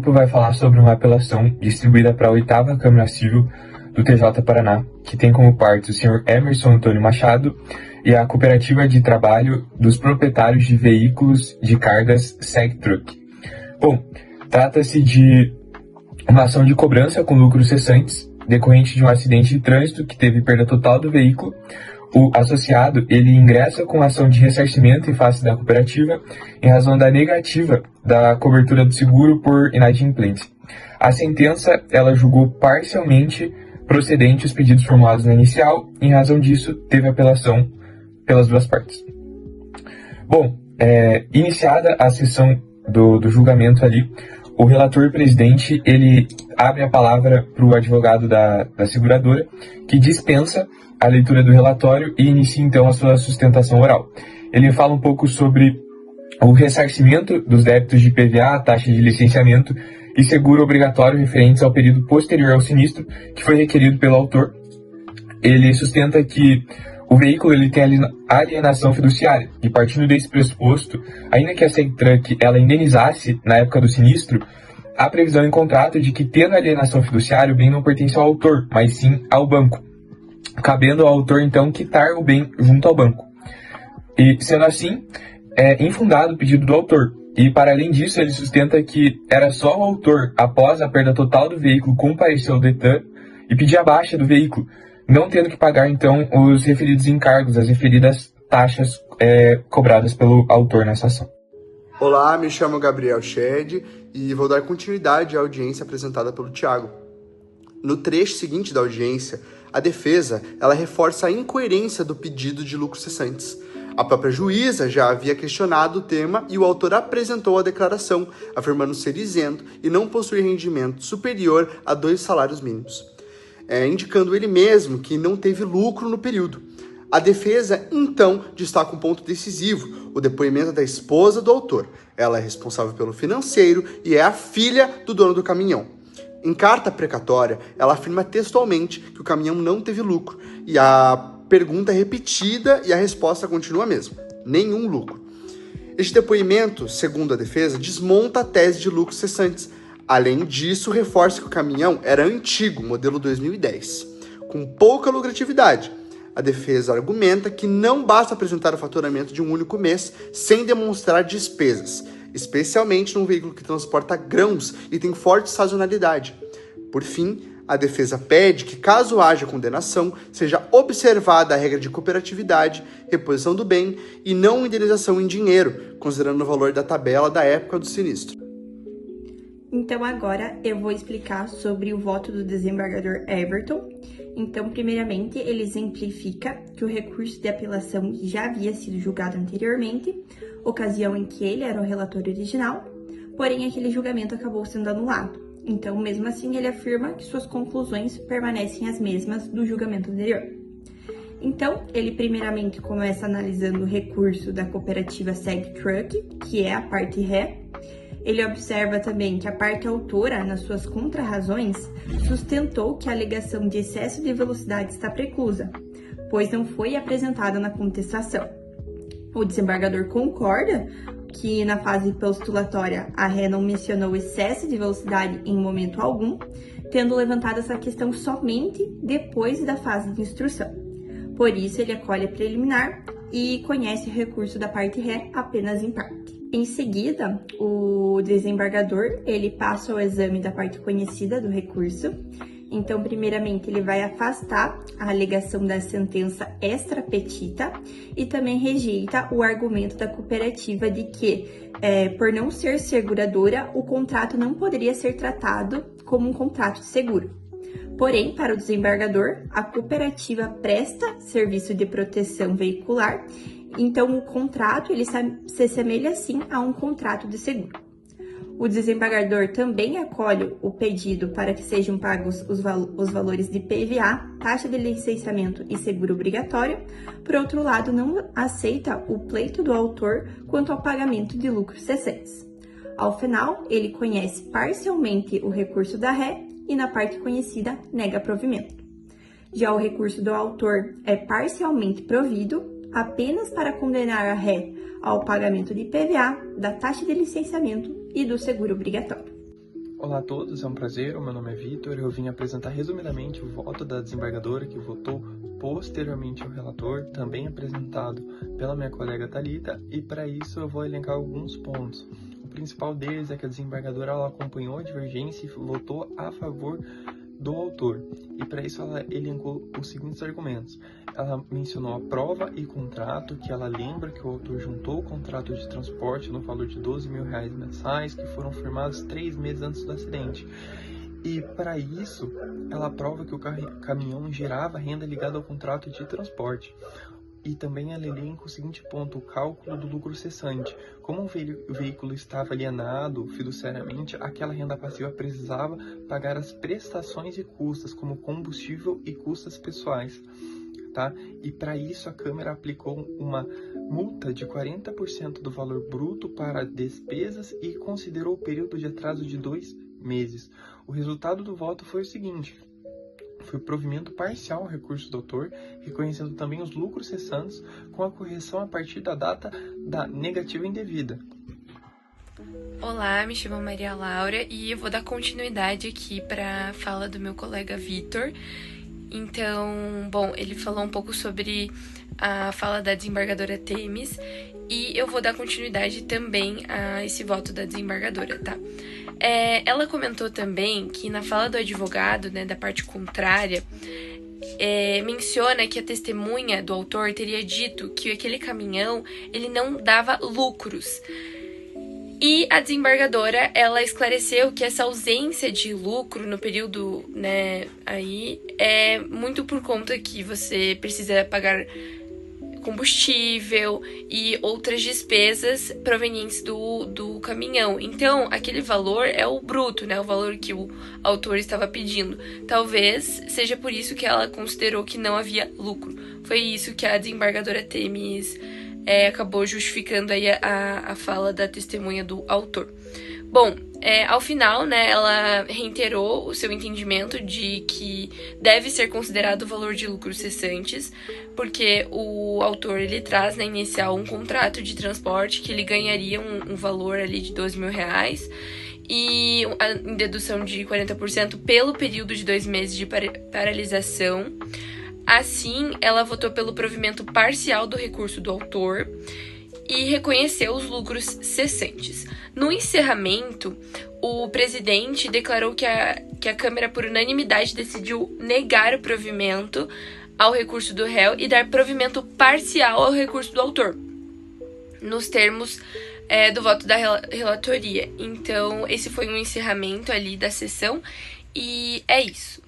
grupo vai falar sobre uma apelação distribuída para a 8ª Câmara Civil do TJ Paraná, que tem como parte o senhor Emerson Antônio Machado e a Cooperativa de Trabalho dos Proprietários de Veículos de Cargas SegTruck. Bom, trata-se de uma ação de cobrança com lucros cessantes, decorrente de um acidente de trânsito que teve perda total do veículo. O associado, ele ingressa com ação de ressarcimento em face da cooperativa em razão da negativa da cobertura do seguro por inadimplência. A sentença, ela julgou parcialmente procedente os pedidos formulados na inicial, e em razão disso, teve apelação pelas duas partes. Bom, iniciada a sessão do julgamento ali, o relator presidente, ele abre a palavra para o advogado da seguradora, que dispensa a leitura do relatório e inicia então a sua sustentação oral. Ele fala um pouco sobre o ressarcimento dos débitos de IPVA, taxa de licenciamento e seguro obrigatório referentes ao período posterior ao sinistro, que foi requerido pelo autor. Ele sustenta que o veículo ele tem alienação fiduciária, e partindo desse pressuposto, ainda que a SegTruck ela indenizasse na época do sinistro, há previsão em contrato de que, tendo alienação fiduciária, o bem não pertence ao autor, mas sim ao banco, cabendo ao autor, então, quitar o bem junto ao banco. E, sendo assim, é infundado o pedido do autor. E, para além disso, ele sustenta que era só o autor, após a perda total do veículo, comparecer ao Detran e pedir a baixa do veículo, não tendo que pagar, então, os referidos encargos, as referidas taxas cobradas pelo autor nessa ação. Olá, me chamo Gabriel Shed e vou dar continuidade à audiência apresentada pelo Thiago. No trecho seguinte da audiência, a defesa ela reforça a incoerência do pedido de lucros cessantes. A própria juíza já havia questionado o tema e o autor apresentou a declaração, afirmando ser isento e não possuir rendimento superior a 2 salários mínimos, indicando ele mesmo que não teve lucro no período. A defesa, então, destaca um ponto decisivo, o depoimento da esposa do autor. Ela é responsável pelo financeiro e é a filha do dono do caminhão. Em carta precatória, ela afirma textualmente que o caminhão não teve lucro, e a pergunta é repetida e a resposta continua a mesma: nenhum lucro. Este depoimento, segundo a defesa, desmonta a tese de lucros cessantes. Além disso, reforça que o caminhão era antigo, modelo 2010, com pouca lucratividade. A defesa argumenta que não basta apresentar o faturamento de um único mês sem demonstrar despesas, especialmente num veículo que transporta grãos e tem forte sazonalidade. Por fim, a defesa pede que, caso haja condenação, seja observada a regra de cooperatividade, reposição do bem e não indenização em dinheiro, considerando o valor da tabela da época do sinistro. Então, agora eu vou explicar sobre o voto do desembargador Everton. Então, primeiramente, ele exemplifica que o recurso de apelação já havia sido julgado anteriormente, ocasião em que ele era o relator original, porém aquele julgamento acabou sendo anulado. Então, mesmo assim, ele afirma que suas conclusões permanecem as mesmas do julgamento anterior. Então, ele primeiramente começa analisando o recurso da cooperativa SegTruck, que é a parte ré. Ele observa também que a parte autora, nas suas contrarrazões, sustentou que a alegação de excesso de velocidade está preclusa, pois não foi apresentada na contestação. O desembargador concorda que na fase postulatória a ré não mencionou excesso de velocidade em momento algum, tendo levantado essa questão somente depois da fase de instrução. Por isso, ele acolhe a preliminar e conhece o recurso da parte ré apenas em parte. Em seguida, o desembargador ele passa ao exame da parte conhecida do recurso. Então, primeiramente, ele vai afastar a alegação da sentença extra petita e também rejeita o argumento da cooperativa de que, por não ser seguradora, o contrato não poderia ser tratado como um contrato de seguro. Porém, para o desembargador, a cooperativa presta serviço de proteção veicular, então o contrato ele se assemelha sim a um contrato de seguro. O desembargador também acolhe o pedido para que sejam pagos os valores de PVA, taxa de licenciamento e seguro obrigatório. Por outro lado, não aceita o pleito do autor quanto ao pagamento de lucros cessantes. Ao final, ele conhece parcialmente o recurso da ré e, na parte conhecida, nega provimento. Já o recurso do autor é parcialmente provido apenas para condenar a ré ao pagamento de PVA, da taxa de licenciamento e do seguro obrigatório. Olá a todos, é um prazer, o meu nome é Vitor. Eu vim apresentar resumidamente o voto da desembargadora que votou posteriormente ao relator, também apresentado pela minha colega Thalita, e para isso eu vou elencar alguns pontos. O principal deles é que a desembargadora ela acompanhou a divergência e votou a favor do autor, e para isso ela elencou os seguintes argumentos. Ela mencionou a prova e contrato, que ela lembra que o autor juntou o contrato de transporte no valor de R$ 12.000 mensais, que foram firmados 3 meses antes do acidente. E para isso, ela prova que o caminhão gerava renda ligada ao contrato de transporte. E também ela elenca o seguinte ponto, o cálculo do lucro cessante. Como o veículo estava alienado fiduciariamente, aquela renda passiva precisava pagar as prestações e custas, como combustível e custas pessoais. Tá? E para isso a Câmara aplicou uma multa de 40% do valor bruto para despesas e considerou o período de atraso de 2 meses. O resultado do voto foi o seguinte: foi o provimento parcial ao recurso do autor, reconhecendo também os lucros cessantes com a correção a partir da data da negativa indevida. Olá, me chamo Maria Laura e eu vou dar continuidade aqui para a fala do meu colega Vitor. Então, bom, ele falou um pouco sobre a fala da desembargadora Temis e eu vou dar continuidade também a esse voto da desembargadora, tá? Ela comentou também que na fala do advogado, né, da parte contrária, menciona que a testemunha do autor teria dito que aquele caminhão ele não dava lucros. E a desembargadora, ela esclareceu que essa ausência de lucro no período, né, aí é muito por conta que você precisa pagar combustível e outras despesas provenientes do caminhão. Então, aquele valor é o bruto, né, o valor que o autor estava pedindo. Talvez seja por isso que ela considerou que não havia lucro. Foi isso que a desembargadora Temis acabou justificando aí a fala da testemunha do autor. Bom, ao final, né, ela reiterou o seu entendimento de que deve ser considerado o valor de lucros cessantes, porque o autor ele traz na inicial um contrato de transporte que ele ganharia um valor ali de R$ 12.000 e em dedução de 40% pelo período de 2 meses de paralisação. Assim, ela votou pelo provimento parcial do recurso do autor e reconheceu os lucros cessantes. No encerramento, o presidente declarou que a Câmara, por unanimidade, decidiu negar o provimento ao recurso do réu e dar provimento parcial ao recurso do autor, nos termos do voto da relatoria. Então, esse foi um encerramento ali da sessão e é isso.